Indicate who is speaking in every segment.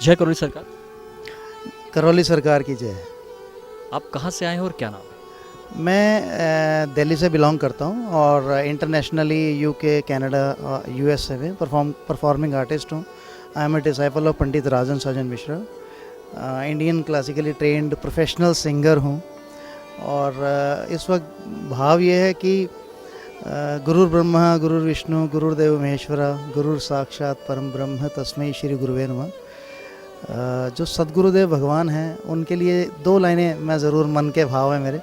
Speaker 1: जय करौली सरकार।
Speaker 2: करौली सरकार की जय।
Speaker 1: आप कहाँ से आए हैं और क्या नाम है?
Speaker 2: मैं दिल्ली से बिलोंग करता हूँ और इंटरनेशनली यूके, कनाडा, यूएसए में परफॉर्मिंग आर्टिस्ट हूँ। I am a disciple of Pandit Rajan Sajan Mishra. Indian classically trained professional singer हूँ और इस वक्त भाव ये है कि गुरुर् ब्रह्मा गुरुर्विष्णु गुरुर्देव महेश्वरा गुरुर साक्षात परम ब्रह्म तस्मै श्री गुरुवे नमः। जो सदगुरुदेव भगवान हैं उनके लिए दो लाइनें मैं ज़रूर मन के भाव हैं मेरे।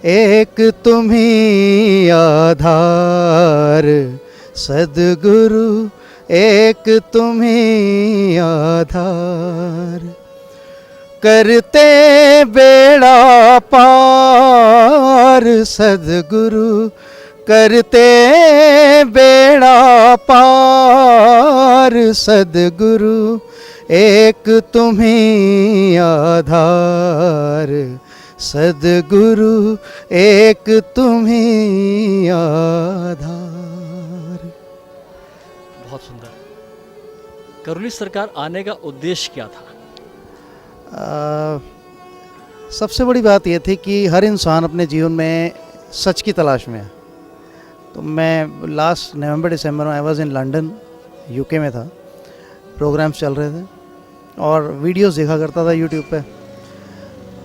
Speaker 2: एक तुम्ही आधार सदगुरु, एक तुम्ही आधार, करते बेड़ा पार सदगुरु, करते बेड़ा पार सदगुरु, एक तुम्ही आधार सदगुरु, एक तुम्ही आधार।
Speaker 1: बहुत सुंदर। करौली सरकार आने का उद्देश्य क्या था?
Speaker 2: सबसे बड़ी बात यह थी कि हर इंसान अपने जीवन में सच की तलाश में है। तो मैं लास्ट नवंबर दिसंबर में I was in London, UK में था। प्रोग्राम्स चल रहे थे और वीडियोस देखा करता था यूट्यूब पे।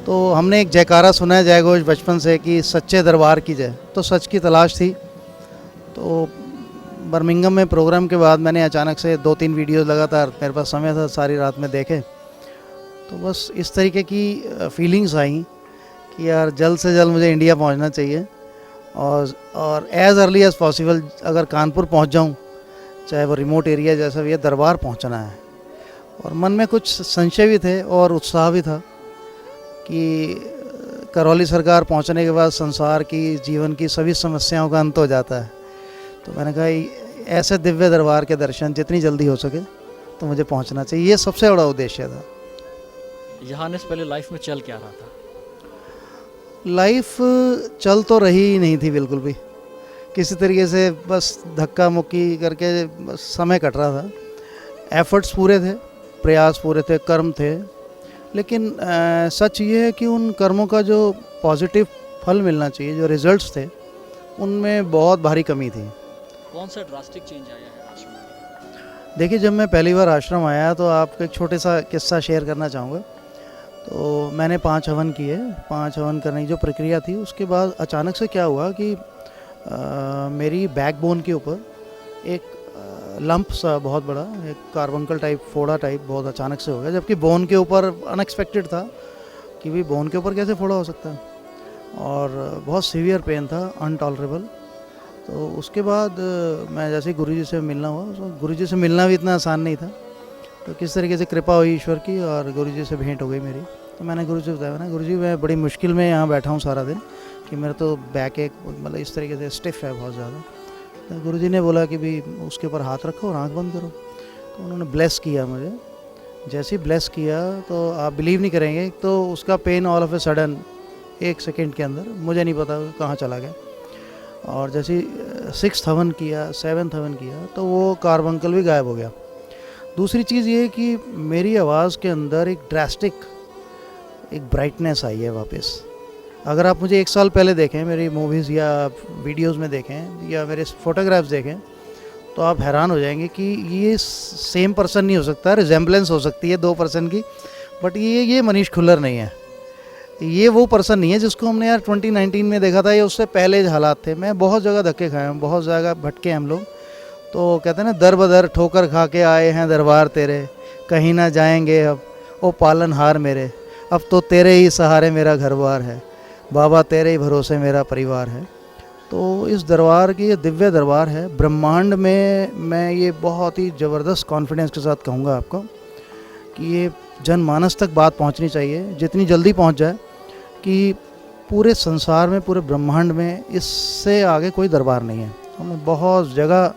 Speaker 2: तो हमने एक जयकारा सुना है जय घोष बचपन से कि सच्चे दरबार की जय। तो सच की तलाश थी। तो बर्मिंघम में प्रोग्राम के बाद मैंने अचानक से 2-3 वीडियोस लगातार, मेरे पास समय था, सारी रात में देखे। तो बस इस तरीके की फीलिंग्स आई कि यार जल्द से जल्द मुझे इंडिया पहुंचना चाहिए और एज़ अर्ली एज़ पॉसिबल अगर कानपुर पहुंच जाऊं, चाहे वो रिमोट एरिया जैसा भी है, दरबार पहुंचना है। और मन में कुछ संशय भी थे और उत्साह भी था कि करौली सरकार पहुंचने के बाद संसार की, जीवन की सभी समस्याओं का अंत हो जाता है। तो मैंने कहा ऐसे दिव्य दरबार के दर्शन जितनी जल्दी हो सके तो मुझे पहुंचना चाहिए। ये सबसे बड़ा उद्देश्य था।
Speaker 1: यहाँ आने से पहले लाइफ में चल क्या रहा था?
Speaker 2: लाइफ चल तो रही ही नहीं थी बिल्कुल भी। किसी तरीके से बस धक्का मुक्की करके बस समय कट रहा था। एफर्ट्स पूरे थे, प्रयास पूरे थे, कर्म थे, लेकिन सच ये है कि उन कर्मों का जो पॉजिटिव फल मिलना चाहिए, जो रिजल्ट्स थे, उनमें बहुत भारी कमी थी।
Speaker 1: कौन सा ड्रास्टिक चेंज आया है आश्रम में?
Speaker 2: देखिए, जब मैं पहली बार आश्रम आया तो आपको एक छोटे सा किस्सा शेयर करना चाहूँगा। तो मैंने 5 हवन किए। 5 हवन करने की जो प्रक्रिया थी, उसके बाद अचानक से क्या हुआ कि मेरी बैकबोन के ऊपर एक लंप सा बहुत बड़ा, एक कार्बंकल टाइप, फोड़ा टाइप बहुत अचानक से हो गया। जबकि बोन के ऊपर अनएक्सपेक्टेड था कि भाई बोन के ऊपर कैसे फोड़ा हो सकता है, और बहुत सीवियर पेन था, अनटॉलरेबल। तो उसके बाद मैं जैसे गुरुजी से मिलना हुआ, तो गुरुजी से मिलना भी इतना आसान नहीं था। तो किस तरीके से कृपा हुई ईश्वर की और गुरुजी से भेंट हो गई मेरी। तो मैंने गुरुजी को बताया ना, गुरुजी मैं बड़ी मुश्किल में यहाँ बैठा हूँ सारा दिन कि मेरा तो बैक एक मतलब इस तरीके से स्टिफ है बहुत ज़्यादा। तो गुरुजी ने बोला कि भी उसके ऊपर हाथ रखो और आँख बंद करो। तो उन्होंने ब्लेस किया मुझे। जैसे ही ब्लेस किया तो आप बिलीव नहीं करेंगे, तो उसका pain all of a sudden 1 second के अंदर, मुझे नहीं पता कहाँ चला गया। और जैसे 6th हवन किया, 7th हवन किया, तो वो कार्बंकल भी गायब हो गया। दूसरी चीज़ ये कि मेरी आवाज़ के अंदर एक ड्रास्टिक एक ब्राइटनेस आई है वापस। अगर आप मुझे 1 साल पहले देखें, मेरी मूवीज़ या वीडियोस में देखें या मेरे फोटोग्राफ्स देखें, तो आप हैरान हो जाएंगे कि ये सेम पर्सन नहीं हो सकता। रिजेम्बलेंस हो सकती है 2 पर्सन की, बट ये मनीष खुल्लर नहीं है। ये वो पर्सन नहीं है जिसको हमने यार 2019 में देखा था। ये उससे पहले हालात थे। मैं बहुत जगह धक्के खाए हैं, बहुत जगह भटके हम लोग। तो कहते हैं ना, दर बदर ठोकर खा के आए हैं दरबार तेरे, कहीं ना जाएंगे अब ओ पालनहार मेरे, अब तो तेरे ही सहारे मेरा घर बार है, बाबा तेरे ही भरोसे मेरा परिवार है। तो इस दरबार की, ये दिव्य दरबार है ब्रह्मांड में। मैं ये बहुत ही ज़बरदस्त कॉन्फिडेंस के साथ कहूँगा आपको कि ये जनमानस तक बात पहुँचनी चाहिए, जितनी जल्दी पहुँच जाए, कि पूरे संसार में, पूरे ब्रह्मांड में इससे आगे कोई दरबार नहीं है। हमने बहुत जगह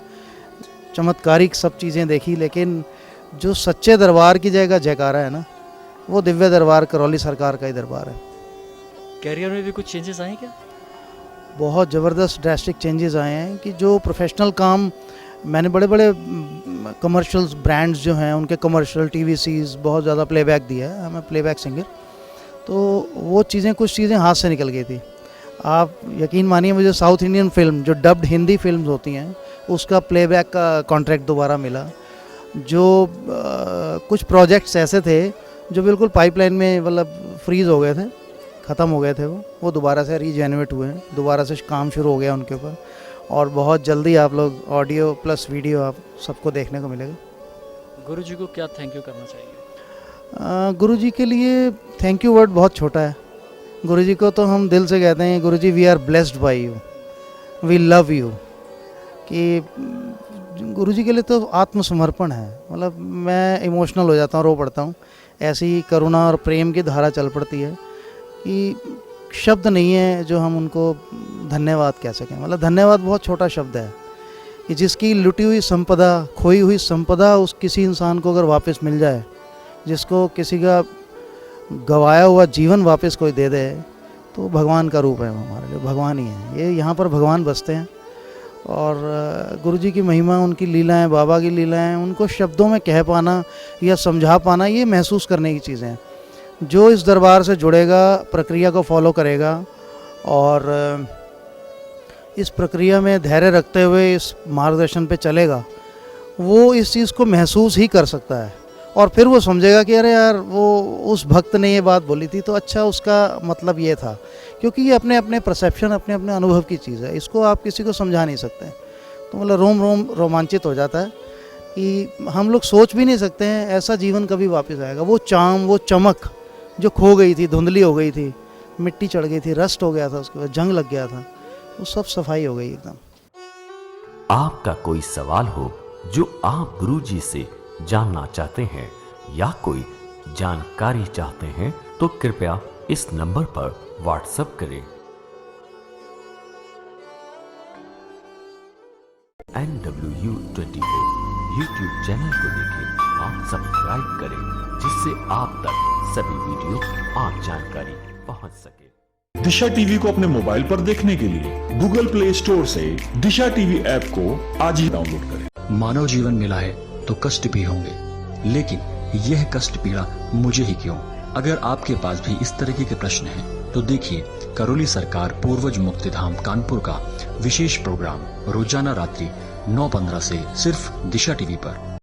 Speaker 2: चमत्कारिक सब चीज़ें देखी, लेकिन जो सच्चे दरबार की जगह जयकारा है ना, वो दिव्य दरबार करौली सरकार का ही दरबार है।
Speaker 1: कैरियर में भी कुछ चेंजेस आए क्या?
Speaker 2: बहुत ज़बरदस्त ड्रास्टिक चेंजेस आए हैं कि जो प्रोफेशनल काम मैंने बड़े बड़े कमर्शियल्स ब्रांड्स जो हैं उनके कमर्शियल टीवीसीज बहुत ज़्यादा प्लेबैक दिया है, मैं प्लेबैक सिंगर। तो वो चीज़ें, कुछ चीज़ें हाथ से निकल गई थी। आप यकीन मानिए, मुझे साउथ इंडियन फिल्म जो डब्ड हिंदी फिल्म्स होती हैं उसका प्लेबैक का कॉन्ट्रैक्ट दोबारा मिला। जो कुछ प्रोजेक्ट्स ऐसे थे जो बिल्कुल पाइपलाइन में मतलब फ्रीज़ हो गए थे, ख़त्म हो गए थे, वो दोबारा से रीजेनरेट हुए हैं, दोबारा से काम शुरू हो गया उनके ऊपर। और बहुत जल्दी आप लोग ऑडियो प्लस वीडियो आप सबको देखने को मिलेगा।
Speaker 1: गुरुजी को क्या थैंक यू करना चाहिए?
Speaker 2: गुरुजी के लिए थैंक यू वर्ड बहुत छोटा है। गुरुजी को तो हम दिल से कहते हैं, Guruji we are blessed by you, we love you. कि गुरुजी के लिए तो आत्मसमर्पण है। मतलब मैं इमोशनल हो जाता हूँ, रो पड़ता हूँ। ऐसी करुणा और प्रेम की धारा चल पड़ती है कि शब्द नहीं है जो हम उनको धन्यवाद कह सकें। मतलब धन्यवाद बहुत छोटा शब्द है कि जिसकी लुटी हुई संपदा, खोई हुई संपदा उस किसी इंसान को अगर वापस मिल जाए, जिसको किसी का गवाया हुआ जीवन वापस कोई दे दे, तो भगवान का रूप है वो, हमारे लिए भगवान ही है। ये यहाँ पर भगवान बसते हैं। और गुरुजी की महिमा, उनकी लीलाएं, बाबा की लीलाएं, उनको शब्दों में कह पाना या समझा पाना, ये महसूस करने की चीज़ें हैं। जो इस दरबार से जुड़ेगा, प्रक्रिया को फॉलो करेगा और इस प्रक्रिया में धैर्य रखते हुए इस मार्गदर्शन पे चलेगा, वो इस चीज़ को महसूस ही कर सकता है। और फिर वो समझेगा कि अरे यार, वो उस भक्त ने ये बात बोली थी तो अच्छा उसका मतलब ये था। क्योंकि ये अपने अपने परसेप्शन, अपने अपने अनुभव की चीज़ है, इसको आप किसी को समझा नहीं सकते। तो मतलब रोम रोम रोमांचित हो जाता है कि हम लोग सोच भी नहीं सकते हैं ऐसा जीवन कभी वापस आएगा। वो चाम, वो चमक जो खो गई थी, धुंधली हो गई थी, मिट्टी चढ़ गई थी, रस्ट हो गया था, उसके बाद जंग लग गया था, वो सब सफाई हो गई एकदम।
Speaker 3: आपका कोई सवाल हो जो आप गुरुजी से जानना चाहते हैं या कोई जानकारी चाहते हैं तो कृपया इस नंबर पर व्हाट्सएप करें। NWU24 यूट्यूब चैनल को देखें और सब्सक्राइब करें, जिससे आप तक सभी वीडियो और जानकारी पहुंच सके।
Speaker 4: दिशा टीवी को अपने मोबाइल पर देखने के लिए गूगल प्ले स्टोर से दिशा टीवी ऐप को आज ही डाउनलोड करें।
Speaker 5: मानव जीवन मिला है तो कष्ट भी होंगे, लेकिन यह कष्ट पीड़ा मुझे ही क्यों? अगर आपके पास भी इस तरीके के प्रश्न हैं तो देखिए करौली सरकार पूर्वज मुक्तिधाम कानपुर का विशेष प्रोग्राम रोजाना रात्रि 9:15 से सिर्फ दिशा टीवी पर।